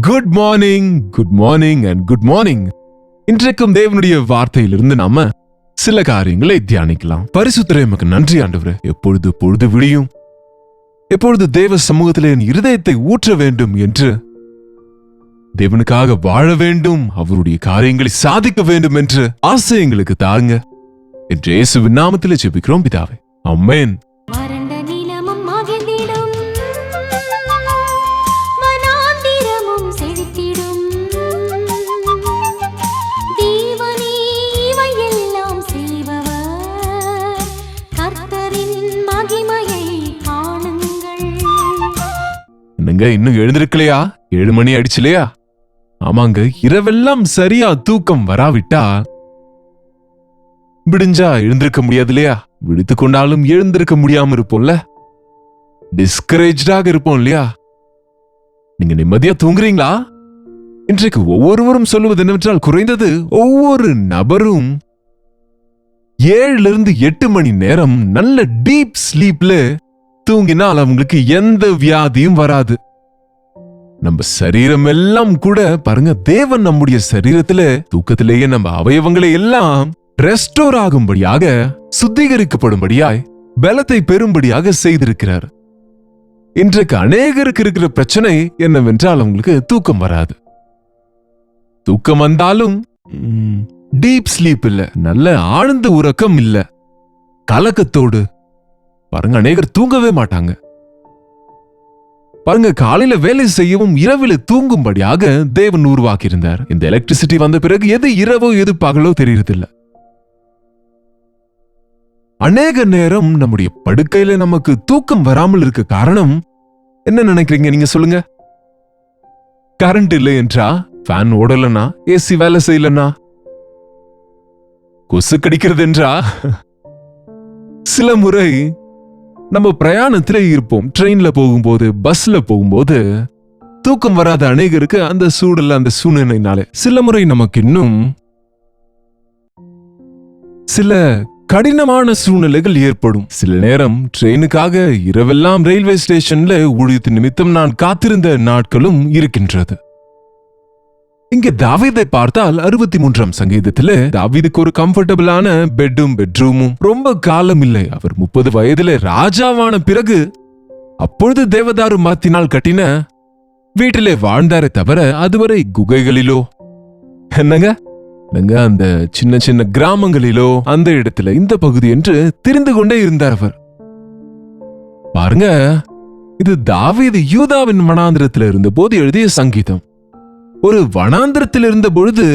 Good morning, good morning and good morning. இன்றைக்கும் தேவனுடைய வார்த்தையிலிருந்து நாம சில காரியங்களை தியானிக்கலாம். பரிசுத்தரே எமக்கு நன்றி ஆண்டவரே. எப்பொழுது பொழுது விடியும், எப்பொழுது தேவ சமூகத்திலே என் இருதயத்தை ஊற்ற வேண்டும் என்று, தேவனுக்காக வாழ வேண்டும், அவருடைய காரியங்களை சாதிக்க வேண்டும் என்று ஆசை எங்களுக்கு தாங்க என்று இயேசுவின் நாமத்திலே ஜெபிக்கிறோம் பிதாவே, ஆமென். இன்னும் எழுந்திருக்கலையா? 7 மணி ஆயிடுச்சுலையா? ஆமாங்க, இரவெல்லாம் சரியா தூக்கம் வராவிட்டா விடிஞ்சா எழுந்திருக்க முடியாது இல்லையா? விடுத்து கொண்டாலும் எழுந்திருக்க முடியாம இருப்போம்ல, டிஸ்கரேஜாக இருப்போம் இல்லையா? நீங்க நிம்மதியா தூங்குறீங்களா? இன்றைக்கு ஒவ்வொருவரும் சொல்லுவது என்னவென்றால், குறைந்தது ஒவ்வொரு நபரும் 7 to 8 மணி நேரம் நல்ல டீப் ஸ்லீப்ல தூங்கினால் அவங்களுக்கு எந்த வியாதியும் வராது. நம்ம சரீரம் எல்லாம் கூட பாருங்க, தேவன் நம்முடைய சரீரத்துல தூக்கத்திலேயே நம்ம அவயவங்களை எல்லாம் ரெஸ்டோர் ஆகும்படியாக, சுத்திகரிக்கப்படும்படியாய், பலத்தை பெறும்படியாக செய்திருக்கிறார். இன்றைக்கு அநேகருக்கு இருக்கிற பிரச்சனை என்னவென்றால், அவங்களுக்கு தூக்கம் வராது. தூக்கம் வந்தாலும் டீப் ஸ்லீப் இல்ல, நல்ல ஆழ்ந்த உறக்கம் இல்ல, கலக்கத்தோடு பாருங்க அநேகர் தூங்கவே மாட்டாங்க. பாருங்க, காலையில வேலை செய்யவும் இரவில தூங்கும்படியாக தேவன் உருவாக்கி இருந்தார். இந்த எலக்ட்ரிசிட்டி வந்த பிறகு எது இரவோ எது பகலோ தெரியறதில்ல. அநேக நேரம் நம்முடைய படுக்கையில நமக்கு தூக்கம் வராமல் இருக்க காரணம் என்ன நினைக்கிறீங்க நீங்க சொல்லுங்க? கரண்ட் இல்லை என்றா, ஃபேன் ஓடலனா, ஏசி வேலை செய்யலனா, கொசு கடிக்கிறது என்றா, சில முறை நம்ம பிரயாணத்திலே இருப்போம், ட்ரெயின்ல போகும்போது, பஸ்ல போகும்போது தூக்கம் வராத அநேகருக்கு அந்த சூழல்ல, அந்த சூழ்நிலையினாலே சில முறை நமக்கு இன்னும் சில கடினமான சூழ்நிலைகள் ஏற்படும். சில நேரம் ட்ரெயினுக்காக இரவெல்லாம் ரயில்வே ஸ்டேஷன்ல ஊழியத்து நிமித்தம் நான் காத்திருந்த நாட்களும் இருக்கின்றது. இங்க தாவீதை பார்த்தால் 63ஆம் சங்கீதத்துல தாவீதுக்கு ஒரு கம்ஃபர்டபிளான பெட்ரூமும் ரொம்ப காலம் இல்லை. அவர் 30 வயதுல ராஜாவான பிறகு அப்பொழுது தேவதாரு மரத்தினால் கட்டின வீட்டிலே வாழ்ந்தாரே தவிர அதுவரை குகைகளிலோ என்னங்க அந்த சின்ன சின்ன கிராமங்களிலோ, அந்த இடத்துல இந்த பகுதி என்று திரிந்து கொண்டே இருந்தார் அவர். பாருங்க, இது தாவீது யூதாவின் வனாந்திரத்தில் இருந்த போது எழுதிய சங்கீதம். ஒரு வனாந்திரத்தில் இருந்த பொழுது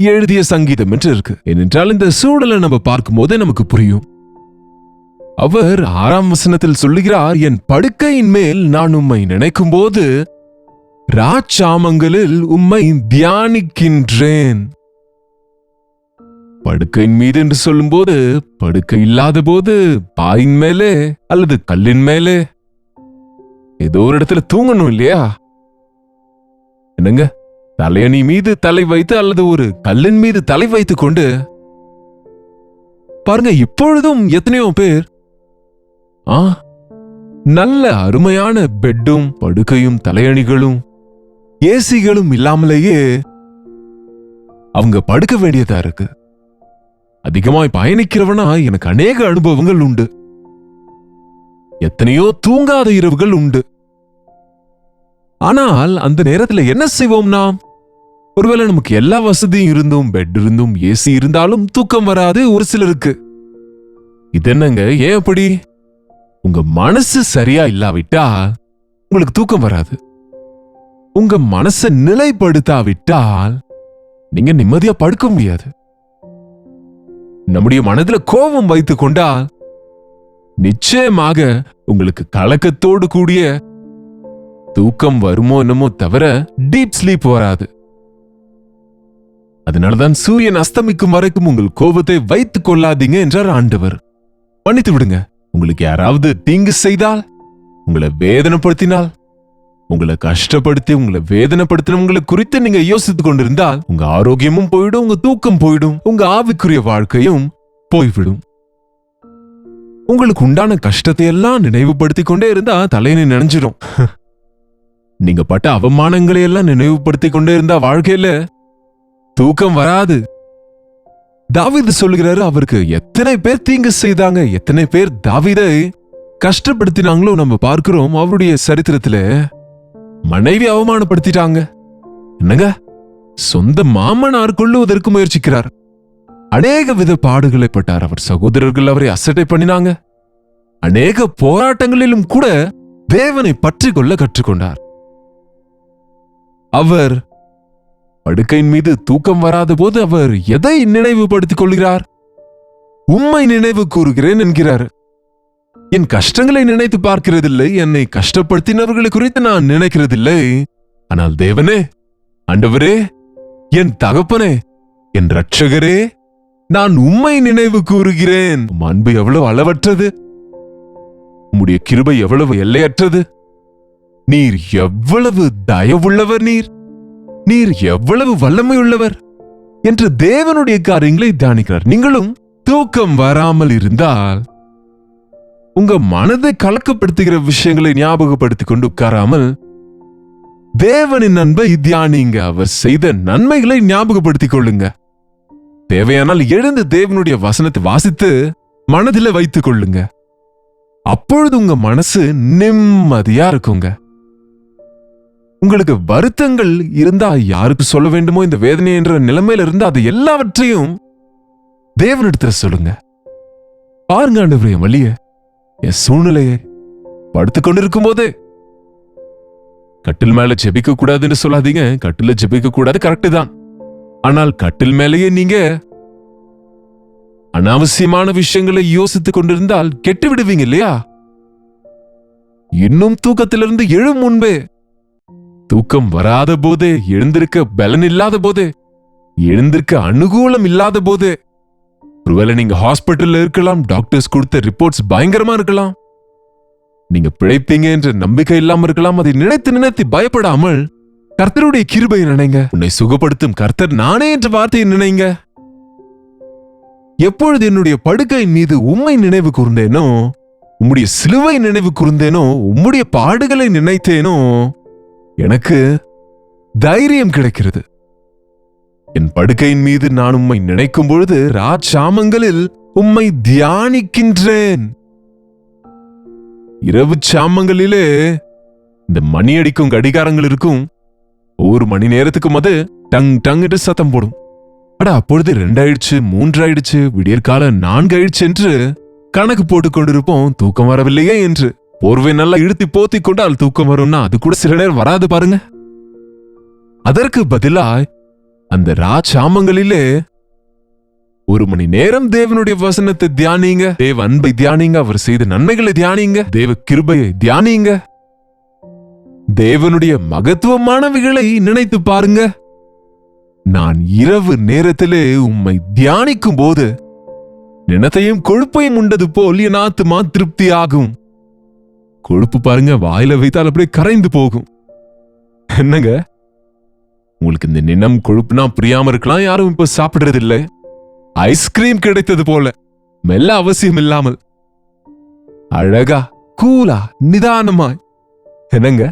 எழுதிய சங்கீதம் என்று இருக்கு. ஏனென்றால் இந்த சூழலை நம்ம பார்க்கும் போதே நமக்கு புரியும். அவர் 6ஆம் வசனத்தில் சொல்லுகிறார், என் படுக்கையின் மேல் நான் உம்மை நினைக்கும் போது ராச்சாமங்களில் உம்மை தியானிக்கின்றேன். படுக்கையின் மீது என்று சொல்லும் போது, படுக்கை இல்லாத போது பாயின் மேலே அல்லது கல்லின் மேலே ஏதோ ஒரு இடத்துல தூங்கணும் இல்லையா? என்னங்க, தலையணி மீது தலை வைத்து அல்லது ஒரு கல்லின் மீது தலை வைத்துக் கொண்டு பாருங்க, இப்பொழுதும் எத்தனையோ பேர் நல்ல அருமையான பெட்டும் படுக்கையும் தலையணிகளும் ஏசிகளும் இல்லாமலேயே அவங்க படுக்க வேண்டியதா இருக்கு. அதிகமாய் பயணிக்கிறவனா எனக்கு அநேக அனுபவங்கள் உண்டு. எத்தனையோ தூங்காத இரவுகள் உண்டு. ஆனால் அந்த நேரத்துல என்ன செய்வோம் நாம்? ஒருவேளை நமக்கு எல்லா வசதியும் இருந்தும், பெட் இருந்தும், ஏசி இருந்தாலும் தூக்கம் வராது ஒரு சிலருக்கு. இது என்னங்க, ஏன் அப்படி? உங்க மனசு சரியா இல்லாவிட்டா உங்களுக்கு தூக்கம் வராது. உங்க மனசை நிலைப்படுத்தாவிட்டால் நீங்க நிம்மதியா படுக்க முடியாது. நம்முடைய மனதுல கோபம் வைத்துக் கொண்டால் நிச்சயமாக உங்களுக்கு கலக்கத்தோடு கூடிய தூக்கம் வருமோ என்னமோ தவிர டீப் ஸ்லீப் வராது. அதனாலதான் சூரியன் அஸ்தமிக்கும் வரைக்கும் உங்கள் கோபத்தை வைத்துக் கொள்ளாதீங்க என்றார் ஆண்டவர். மன்னித்து விடுங்க. உங்களுக்கு யாராவது தீங்கு செய்தால், உங்களை வேதனைப்படுத்தினால், உங்களை கஷ்டப்படுத்தி உங்களை வேதனைப்படுத்தினவங்களை குறித்து நீங்க யோசித்துக் கொண்டிருந்தால் உங்க ஆரோக்கியமும் போயிடும், உங்க தூக்கம் போயிடும், உங்க ஆவிக்குரிய வாழ்க்கையும் போய்விடும். உங்களுக்கு உண்டான கஷ்டத்தை எல்லாம் நினைவுபடுத்திக் கொண்டே இருந்தா தலையணை நினைஞ்சிடும். நீங்க பட்ட அவமானங்களை எல்லாம் நினைவுபடுத்திக் கொண்டே இருந்தா வாழ்க்கையில தூக்கம் வராது. தாவீது சொல்லுகிறாரு, அவருக்கு எத்தனை பேர் தீங்கு செய்தாங்க, எத்தனை பேர் தாவீதை கஷ்டப்படுத்தினாங்களோ நம்ம பார்க்கிறோம். அவருடைய சரித்திரத்துல மனைவி அவமானப்படுத்திட்டாங்க. என்னங்க, சொந்த மாமனார் கொள்ளுவதற்கு முயற்சிக்கிறார். அநேக வித பாடுகளை பட்டார். அவர் சகோதரர்கள் அவரை அசட்டை பண்ணினாங்க. அநேக போராட்டங்களிலும் கூட தேவனை பற்றி கொள்ள கற்றுக்கொண்டார். அவர் படுக்கையின் மீது தூக்கம் வராத போது அவர் எதை நினைவுபடுத்திக் கொள்கிறார்? உம்மை நினைவு கூறுகிறேன் என்கிறார். என் கஷ்டங்களை நினைத்து பார்க்கிறதில்லை, என்னை கஷ்டப்படுத்தினவர்களை குறித்து நான் நினைக்கிறதில்லை. ஆனால் தேவனே, ஆண்டவரே, என் தகப்பனே, என் இரட்சகரே, நான் உம்மை நினைவு கூறுகிறேன். உம் அன்பு எவ்வளவு அளவற்றது, உம்முடைய கிருபை எவ்வளவு எல்லையற்றது, நீர் எவ்வளவு தயவுள்ளவர், நீர் எவ்வளவு வல்லமையுள்ளவர் என்று தேவனுடைய காரியங்களை தியானிக்கிறார். நீங்களும் தூக்கம் வராமல் இருந்தால் உங்க மனதை கலக்கப்படுத்துகிற விஷயங்களை ஞாபகப்படுத்திக் கொண்டு உட்காராமல் தேவனின் அன்பை தியானிங்க. அவர் செய்த நன்மைகளை ஞாபகப்படுத்திக் கொள்ளுங்க. தேவையானால் எழுந்து தேவனுடைய வசனத்தை வாசித்து மனதில் வைத்துக் கொள்ளுங்க. அப்பொழுது உங்க மனசு நிம்மதியா இருக்குங்க. உங்களுக்கு வருத்தங்கள் இருந்தா யாருக்கு சொல்ல வேண்டுமோ இந்த வேதனை என்ற நிலைமையில இருந்து அது எல்லாவற்றையும் தேவனிடத்துல சொல்லுங்க. பாருங்க ஆண்டவரே, என் வலிய, என் சூழ்நிலையை படுத்துக் கொண்டிருக்கும் போதே கட்டில் மேல ஜெபிக்க கூடாதுன்னு சொல்லாதீங்க. கட்டில ஜெபிக்க கூடாது, கரெக்ட் தான். ஆனால் கட்டில் மேலேயே நீங்க அனாவசியமான விஷயங்களை யோசித்துக் கொண்டிருந்தால் கெட்டு விடுவீங்க இல்லையா? இன்னும் தூக்கத்திலிருந்து எழும் முன்பே, தூக்கம் வராத போதே, எழுந்திருக்க பலன் இல்லாத போதே, எழுந்திருக்க அனுகூலம் இல்லாத போதே, ஒருவேளை நீங்க ஹாஸ்பிட்டல்ல இருக்கலாம், டாக்டர்ஸ் கொடுத்த ரிப்போர்ட்ஸ் பயங்கரமா இருக்கலாம், நீங்க பிழைப்பீங்க என்ற நம்பிக்கை இல்லாம இருக்கலாம். அதை நினைத்து நினைத்து பயப்படாமல் கர்த்தருடைய கிருபையை நினைங்க. உன்னை சுகப்படுத்தும் கர்த்தர் நானே என்ற வார்த்தையை நினைங்க. எப்பொழுது என்னுடைய படுக்கையின் மீது உம்மை நினைவு கூர்ந்தேனோ, உம்முடைய சிலுவை நினைவு கூர்ந்தேனோ, உம்முடைய பாடுகளை நினைத்தேனோ, எனக்கு தைரியம் கிடைக்கிறது. என் படுக்கையின் மீது நான் உம்மை நினைக்கும் பொழுது ராச்சாமங்களில் உம்மை தியானிக்கின்றேன். இரவு சாமங்களிலே இந்த மணி அடிக்கும் கடிகாரங்கள் இருக்கும். ஒவ்வொரு மணி நேரத்துக்கும் அது டங் டங் என்று சத்தம் போடும். அட, அப்பொழுது 2 ஆயிடுச்சு, 3 ஆயிடுச்சு, விடியற்கால 4 ஆயிடுச்சு என்று கணக்கு போட்டுக் கொண்டிருப்போம். தூக்கம் வரவில்லையே என்று போர்வை நல்லா இழுத்தி போத்தி கொண்டால் தூக்கம் வரும்னா அது கூட சில நேரம் வராது பாருங்க. அதற்கு பதிலாய் அந்த ராச்சாமங்களிலே 1 மணி நேரம் தேவனுடைய வசனத்தை தியானிங்க, தேவ அன்பை தியானிங்க, அவர் செய்த நன்மைகளை தியானிங்க, தேவ கிருபையை தியானிங்க, தேவனுடைய மகத்துவமானவைகளை நினைத்து பாருங்க. நான் இரவு நேரத்திலே உம்மை தியானிக்கும் போது நினத்தையும் கொழுப்பையும் உண்டது போல் என் ஆத்துமா திருப்தி ஆகும். கொழுப்பு பாருங்க, வாயில வைத்தால் அப்படியே கரைந்து போகும். என்னங்க, உங்களுக்கு இந்த நினம் கொழுப்புனா புரியாம இருக்கலாம், யாரும் இப்ப சாப்பிடுறது இல்லை. ஐஸ்கிரீம் கிடைத்தது போல மெல்ல அவசியம் இல்லாமல் அழகா கூலா நிதானமாய், என்னங்க,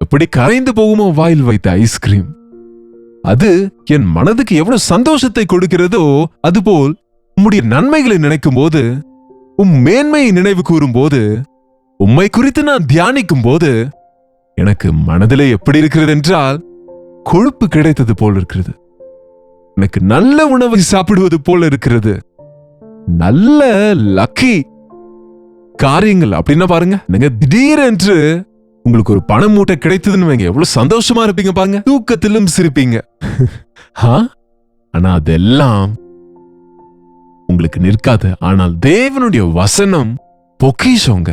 எப்படி கரைந்து போகுமோ வாயில் வைத்த ஐஸ்கிரீம். அது என் மனதுக்கு எவ்வளவு சந்தோஷத்தை கொடுக்கிறதோ அதுபோல் உம்முடைய நன்மைகளை நினைக்கும் போது, உம் மேன்மையை நினைவு கூறும் போது, உம்மை குறித்து நான் தியானிக்கும் போது எனக்கு மனதிலே எப்படி இருக்கிறது என்றால் கொழுப்பு கிடைத்தது போல் இருக்கிறது. எனக்கு நல்ல உணவை சாப்பிடுவது போல இருக்கிறது. நல்ல லக்கி காரியங்கள் அப்படின்னா பாருங்க, நீங்க திடீரென்று உங்களுக்கு ஒரு பண மூட்டை கிடைத்ததுன்னு வைங்க, எவ்வளவு சந்தோஷமா இருப்பீங்க பாருங்க, தூக்கத்திலும் சிரிப்பீங்க. ஆனா அதெல்லாம் உங்களுக்கு நிற்காது. ஆனால் தேவனுடைய வசனம் பொக்கிஷங்க.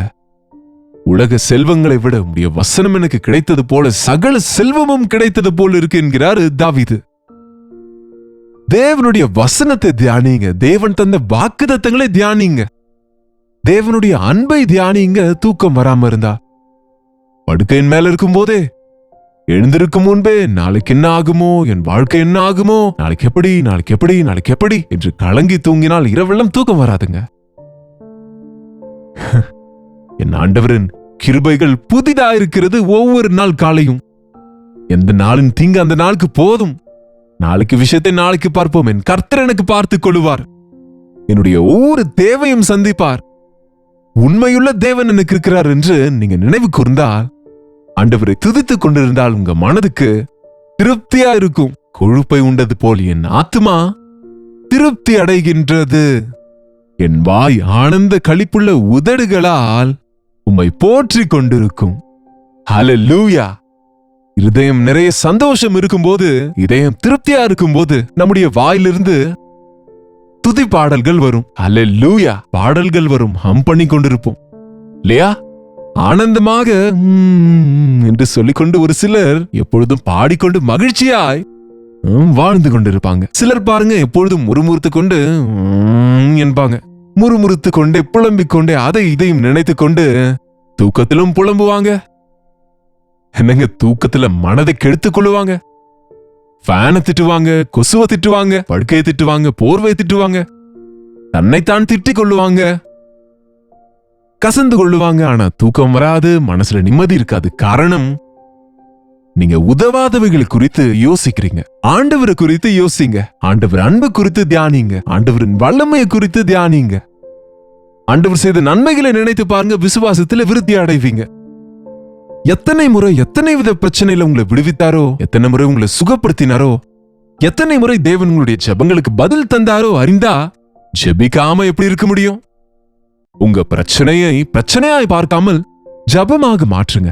உலக செல்வங்களை விட உடைய வசனம் எனக்கு கிடைத்தது போல சகல செல்வமும் கிடைத்தது போல இருக்கு என்கிறார் தாவீது. தேவனுடைய வசனத்தை தியானிங்க, தேவன் தந்த வாக்குத்தத்தங்களை தியானிங்க, தேவனுடைய அன்பை தியானிங்க. தூக்கம் வராம இருந்தா படுக்கையின் மேல இருக்கும் போதே, எழுந்திருக்கும் முன்பே நாளைக்கு என்ன ஆகுமோ, என் வாழ்க்கை என்ன ஆகுமோ, நாளைக்கு எப்படி நாளைக்கு எப்படி நாளைக்கு எப்படி என்று கலங்கி தூங்கினால் இரவெல்லாம் தூக்கம் வராதுங்க. என் ஆண்டவரின் கிருபைகள் புதிதா இருக்கிறது ஒவ்வொரு நாள் காலையும். எந்த நாளின் தீங்கு அந்த நாளுக்கு போதும். நாளைக்கு விஷயத்தை நாளைக்கு பார்ப்போம். என் கர்த்தர் எனக்கு பார்த்துக் கொள்ளுவார். என்னுடைய ஒவ்வொரு தேவையும் சந்திப்பார். உண்மையுள்ள தேவன் எனக்கு இருக்கிறார் என்று நீங்க நினைவு கூர்ந்தால், ஆண்டவரை துதித்துக் கொண்டிருந்தால் உங்க மனதுக்கு திருப்தியா இருக்கும். கொழுப்பை உண்டது போல் என் ஆத்துமா திருப்தி அடைகின்றது. என் வாய் ஆனந்த களிப்புள்ள உதடுகளால் உம்மை போற்றிக் கொண்டிருக்கும். ஹல்லேலூயா. இருதயம் நிறைய சந்தோஷம் இருக்கும்போது, இதயம் திருப்தியா இருக்கும்போது நம்முடைய வாயிலிருந்து துதி பாடல்கள் வரும். ஹல்லேலூயா பாடல்கள் வரும். ஹம் பண்ணி கொண்டிருப்போம் இல்லையா? ஆனந்தமாக என்று சொல்லிக்கொண்டு ஒரு சிலர் எப்பொழுதும் பாடிக்கொண்டு மகிழ்ச்சியாய் வாழ்ந்து கொண்டிருப்பாங்க. சிலர் பாருங்க எப்பொழுதும் முறுமுறுத்து கொண்டு என்பாங்க. முறுமுறுத்து கொண்டே புலம்பிக் கொண்டே அதை இதையும் நினைத்து கொண்டு தூக்கத்திலும் புலம்புவாங்க. என்னங்க, தூக்கத்துல மனதை கெடுத்துக் கொள்ளுவாங்க. ஃபேனை திட்டுவாங்க, கொசுவை திட்டுவாங்க, படுக்கையை திட்டுவாங்க, போர்வை திட்டுவாங்க, தன்னைத்தான் திட்டிக் கொள்ளுவாங்க, கசந்து கொள்ளுவாங்க. ஆனா தூக்கம் வராது, மனசுல நிம்மதி இருக்காது. காரணம், நீங்க உதவாதவைகள் குறித்து யோசிக்கிறீங்க. ஆண்டவரை குறித்து யோசிங்க. ஆண்டவர் அன்பு குறித்து தியானிங்க. ஆண்டவரின் வல்லமையை குறித்து தியானிங்க. ஆண்டவர் செய்த நன்மைகளை நினைத்து பாருங்க. விசுவாசத்துல விருத்தி அடைவீங்க. எத்தனை முறை எத்தனை வித பிரச்சனையில உங்களை விடுவித்தாரோ, எத்தனை முறை உங்களை சுகப்படுத்தினாரோ, எத்தனை முறை தேவன் உங்களுடைய ஜெபங்களுக்கு பதில் தந்தாரோ அறிந்தா ஜெபிக்காம எப்படி இருக்க முடியும்? உங்க பிரச்சனையை பிரச்சனையாய் பார்க்காமல் ஜெபமாக மாற்றுங்க.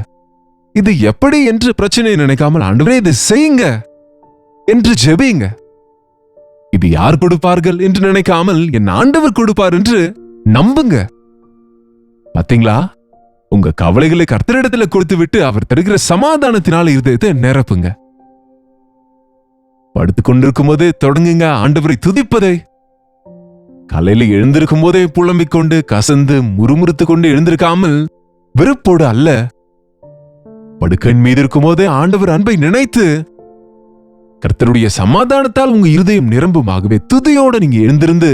இது எப்படி என்று பிரச்சனையை நினைக்காமல், ஆண்டவரே இதை செய்யுங்க என்று ஜெபிங்க. இது யார் கொடுப்பார்கள் என்று நினைக்காமல், என் ஆண்டவர் கொடுப்பார் என்று நம்புங்க. பாத்தீங்களா? உங்க கவலைகளை கர்த்தரிடத்துல கொடுத்து விட்டு அவர் தருகிற சமாதானத்தினால இருதயத்தை நிரப்புங்க. படுத்துக் கொண்டிருக்கும் போதே தொடங்குங்க ஆண்டவரை துதிப்பதை. காலையில எழுந்திருக்கும் போதே புலம்பிக் கொண்டு கசந்து முறுமுறுத்து கொண்டு எழுந்திருக்காமல், வெறுப்போடு அல்ல, படுக்கையின் மீது இருக்கும் போதே ஆண்டவர் அன்பை நினைத்து கர்த்தருடைய சமாதானத்தால் உங்க இருதயம் நிரம்புமாகவே துதியோட நீங்க எழுந்திருந்து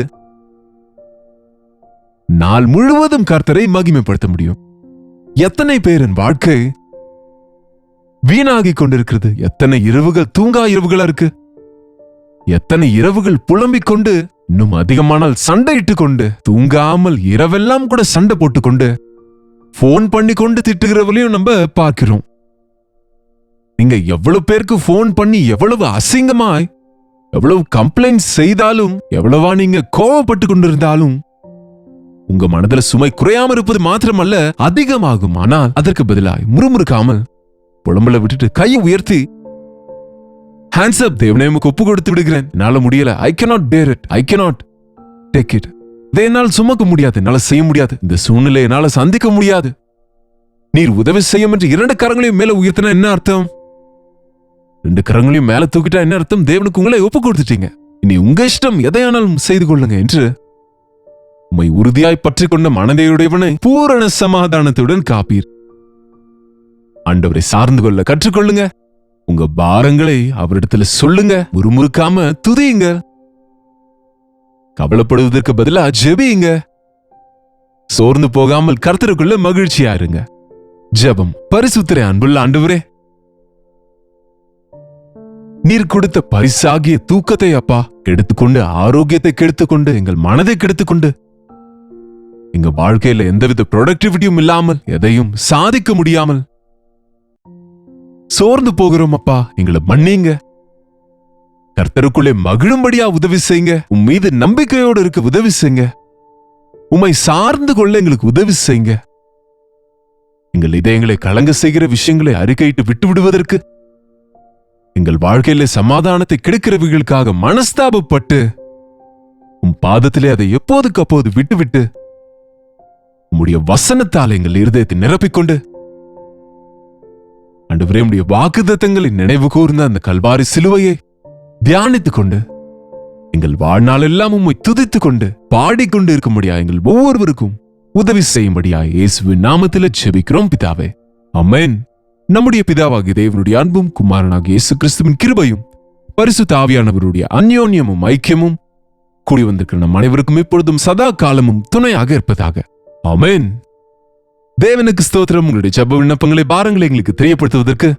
நாள் முழுவதும் கர்த்தரை மகிமைப்படுத்த முடியும். எத்தனை பேரின் வாழ்க்கை வீணாகி கொண்டிருக்கிறது. எத்தனை இரவுகள் தூங்கா இரவுகளா இருக்கு. எத்தனை இரவுகள் புலம்பிக் கொண்டு, இன்னும் அதிகமானால் சண்டையிட்டு கொண்டு, தூங்காமல் இரவெல்லாம் கூட சண்டை போட்டுக்கொண்டு, போன் பண்ணி கொண்டு திட்டுகிறவளையும் நம்ம பார்க்கிறோம். நீங்க எவ்வளவு பேருக்கு போன் பண்ணி எவ்வளவு அசிங்கமாய் எவ்வளவு கம்ப்ளைண்ட் செய்தாலும், எவ்வளவா நீங்க கோவப்பட்டு கொண்டிருந்தாலும், உங்க மனதுல சுமை குறையாம இருப்பது மாத்திரமல்ல, அதிகமாகும். ஆனால் அதற்கு பதிலாய் முறுமுறுக்காமல் புலம்பல விட்டுட்டு கையை உயர்த்தி, ஹேண்ட்ஸ் அப், தேவனே உமக்கு ஒப்பு கொடுத்து விடுகிறேன். என்னால முடியல, ஐ கேனாட் பேர் it, I cannot take it. இதை என்னால் சுமக்க முடியாது, என்னால செய்ய முடியாது, இந்த சூழ்நிலை என்னால சந்திக்க முடியாது, நீர் உதவி செய்யும் என்று 2 கரங்களையும் மேல உயர்த்தினா என்ன அர்த்தம்? 2 கரங்களையும் மேல தூக்கிட்டா என்ன அர்த்தம்? தேவனுக்கு உங்களை ஒப்பு கொடுத்துட்டீங்க. இனி உங்க இஷ்டம், எதையானாலும் செய்து கொள்ளுங்க என்று உம்மை உறுதியாய் பற்றி கொண்ட மனதையுடையவனை பூரண சமாதானத்துடன் காப்பீர். ஆண்டவரை சார்ந்து கொள்ள கற்றுக்கொள்ளுங்க. உங்க பாரங்களை அவரிடத்துல சொல்லுங்க. முறுமுறுக்காம துதியுங்க. கவலைப்படுவதற்கு பதிலா ஜெபியுங்க. சோர்ந்து போகாமல் கர்த்தருக்குள்ள மகிழ்ச்சியா இருங்க. ஜெபம். பரிசுத்தரே, அன்புள்ள ஆண்டவரே, நீர் கொடுத்த பரிசாகிய தூக்கத்தை அப்பா கெடுத்துக்கொண்டு, ஆரோக்கியத்தை கெடுத்துக்கொண்டு, எங்கள் மனதை கெடுத்துக்கொண்டு, எங்க வாழ்க்கையில எந்தவித ப்ரொடக்டிவிட்டியும் இல்லாமல், எதையும் சாதிக்க முடியாமல் சோர்ந்து போகிறோம் அப்பா. எங்களை மன்னிங்க. கர்த்தருக்குள்ளே மகிழும்படியா உதவி செய்யுங்க. உம் மீது நம்பிக்கையோடு இருக்க உதவி செய்யுங்க. உம்மை சார்ந்து கொள்ள எங்களுக்கு உதவி செய்யுங்க. எங்கள் இதயங்களை கலங்க செய்கிற விஷயங்களை அறிக்கையிட்டு விட்டு விடுவதற்கு, எங்கள் வாழ்க்கையில சமாதானத்தை கெடுக்கிறவர்களுக்காக மனஸ்தாபப்பட்டு உம் பாதத்திலே அதை எப்போதுக்கு அப்போது விட்டுவிட்டு உம்முடைய வசனத்தால் எங்கள் இருதயத்தை நிரப்பிக்கொண்டு, ஆண்டவரே, உம்முடைய வாக்குத்தத்தங்களை நினைவு கூர்ந்த அந்த கல்வாரி சிலுவையை தியானித்துக் கொண்டு, எங்கள் வாழ்நாள் எல்லாம் உம்மை துதித்துக் கொண்டு பாடிக்கொண்டு இருக்கும்படியா எங்கள் ஒவ்வொருவருக்கும் உதவி செய்யும்படியா இயேசுவின் நாமத்திலே ஜெபிக்கிறோம் பிதாவே, ஆமென். நம்முடைய பிதாவாகிய தேவனுடைய அன்பும், குமாரனாகிய இயேசு கிறிஸ்துவின் கிருபையும், பரிசுத்த ஆவியானவருடைய அந்யோன்யமும் ஐக்கியமும் கூடி வந்திருக்கிற நம் அனைவருக்கும் இப்பொழுதும் சதா காலமும் துணையாக இருப்பதாக. ஆமென். தேவனுக்கு ஸ்தோத்திரம். உங்களுடைய ஜெப விண்ணப்பங்களை பாரங்களை எங்களுக்கு தெரியப்படுத்துவதற்கு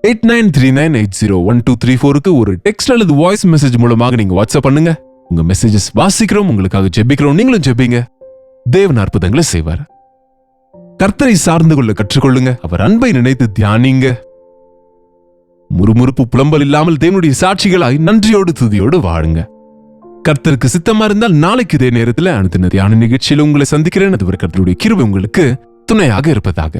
8939801234 ஒரு டெக்ஸ்ட் அல்லது வாய்ஸ் மெசேஜ் மூலமாக நீங்க வாட்ஸ்அப் பண்ணுங்க. உங்க மெசேஜஸ் வாசிக்கிறோம், உங்களுக்காக ஜெபிக்கிறோம், நீங்களும் ஜெபிங்க. தேவன் அற்புதங்களை செய்வார். கர்த்தரை சார்ந்து கொள்ள கற்றுக்கொள்ளுங்க. அவர் அன்பை நினைத்து தியானிங்க. முறுமுறுப்பு புலம்பல் இல்லாமல் தேவனுடைய சாட்சிகளாய் நன்றியோடு துதியோடு வாழுங்க. கர்த்தருக்கு சித்தமா இருந்தால் நாளைக்கு இதே நேரத்தில் அனுதின தியான நிகழ்ச்சியில் உங்களை சந்திக்கிறேன். அதுவரை கர்த்தருடைய கிருபை உங்களுக்கு துணையாக இருப்பதாக.